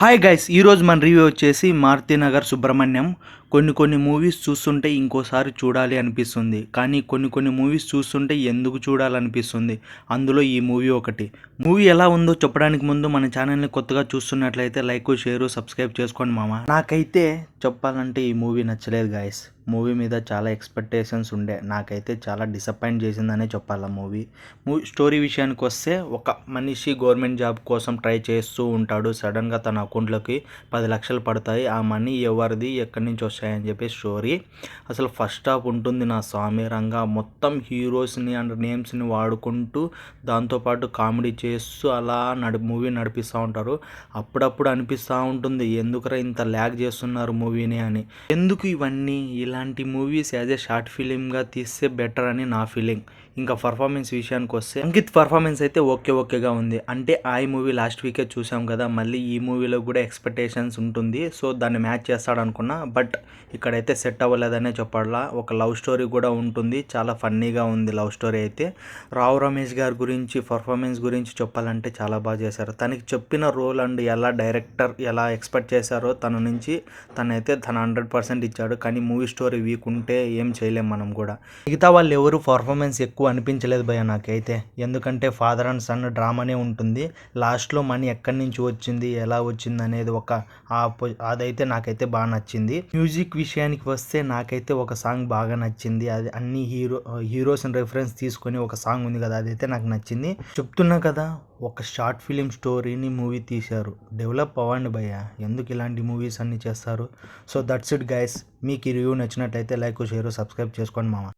Hi guys ఈరోజు మన review వచ్చేసి మారుతినగర్ సుబ్రహ్మణ్యం. కొన్ని మూవీస్ చూస్తుంటే ఇంకోసారి చూడాలి అనిపిస్తుంది, కానీ కొన్ని మూవీస్ చూస్తుంటే ఎందుకు చూడాలనిపిస్తుంది. అందులో ఈ మూవీ ఒకటి. మూవీ ఎలా ఉందో చెప్పడానికి ముందు మన ఛానల్ని కొత్తగా చూస్తున్నట్లయితే లైక్, షేర్, సబ్స్క్రైబ్ చేసుకోండి మామ. నాకైతే చెప్పాలంటే ఈ మూవీ నచ్చలేదు గైస్. మూవీ మీద చాలా ఎక్స్పెక్టేషన్స్ ఉండే, నాకైతే చాలా డిసప్పాయింట్ చేసిందనే చెప్పాలి. మూవీ స్టోరీ విషయానికి వస్తే, ఒక మనిషి గవర్నమెంట్ జాబ్ కోసం ట్రై చేస్తూ ఉంటాడు. సడన్గా తన అకౌంట్లోకి 10 లక్షలు పడతాయి. ఆ మనీ ఎవరిది, ఎక్కడి నుంచి వస్తాయని చెప్పి స్టోరీ. అసలు ఫస్ట్ హాఫ్ ఉంటుంది నా స్వామి రంగా, మొత్తం హీరోస్ని అండ్ నేమ్స్ని వాడుకుంటూ దాంతోపాటు కామెడీ చేస్తూ అలా మూవీ నడిపిస్తూ ఉంటారు. అప్పుడప్పుడు అనిపిస్తూ ఉంటుంది, ఎందుకురా ఇంత ల్యాగ్ చేస్తున్నారు మూవీని అని. ఎందుకు ఇవన్నీ, ఇలాంటి మూవీస్ యాజ్ ఏ షార్ట్ ఫిలింగా తీస్తే బెటర్ అని నా ఫీలింగ్. ఇంకా పర్ఫార్మెన్స్ విషయానికి వస్తే, అంకిత్ పర్ఫార్మెన్స్ అయితే ఓకేగా ఉంది. అంటే ఆ మూవీ లాస్ట్ వీకే చూసాం కదా, మళ్ళీ ఈ మూవీలో కూడా ఎక్స్పెక్టేషన్స్ ఉంటుంది. సో దాన్ని మ్యాచ్ చేస్తాడు అనుకున్నా, బట్ ఇక్కడైతే సెట్ అవ్వలేదనే చెప్పాలా. ఒక లవ్ స్టోరీ కూడా ఉంటుంది, చాలా ఫన్నీగా ఉంది లవ్ స్టోరీ అయితే. రావు రమేష్ గారి గురించి పర్ఫార్మెన్స్ గురించి చెప్పాలంటే చాలా బాగా చేశారు. తనకి చెప్పిన రోల్ అండ్ ఎలా డైరెక్టర్ ఎలా ఎక్స్పెక్ట్ చేశారో తన నుంచి తనైతే తన 100% ఇచ్చాడు. కానీ మూవీ స్టోరీ వీక్ ఉంటే ఏం చేయలేం మనం కూడా. మిగతా వాళ్ళు ఎవరు పర్ఫార్మెన్స్ ఎక్కువ అనిపించలేదు భయ్య నాకైతే. ఎందుకంటే ఫాదర్ అండ్ సన్ డ్రామానే ఉంటుంది. లాస్ట్లో మనీ ఎక్కడి నుంచి వచ్చింది, ఎలా వచ్చింది అనేది అదైతే నాకైతే బాగా నచ్చింది. మ్యూజిక్ విషయానికి వస్తే నాకైతే ఒక సాంగ్ బాగా నచ్చింది. అది అన్ని హీరోస్ని రెఫరెన్స్ తీసుకొని ఒక సాంగ్ ఉంది కదా, అదైతే నాకు నచ్చింది. చెప్తున్నా కదా, ఒక షార్ట్ ఫిలిం స్టోరీని మూవీ తీశారు. డెవలప్ అవ్వండి భయ్య, ఎందుకు ఇలాంటి మూవీస్ అన్నీ చేస్తారు. So that's it guys. మీకు ఈ రివ్యూ నచ్చినట్లయితే లైక్, షేర్, సబ్స్క్రైబ్ చేసుకోండి మామ.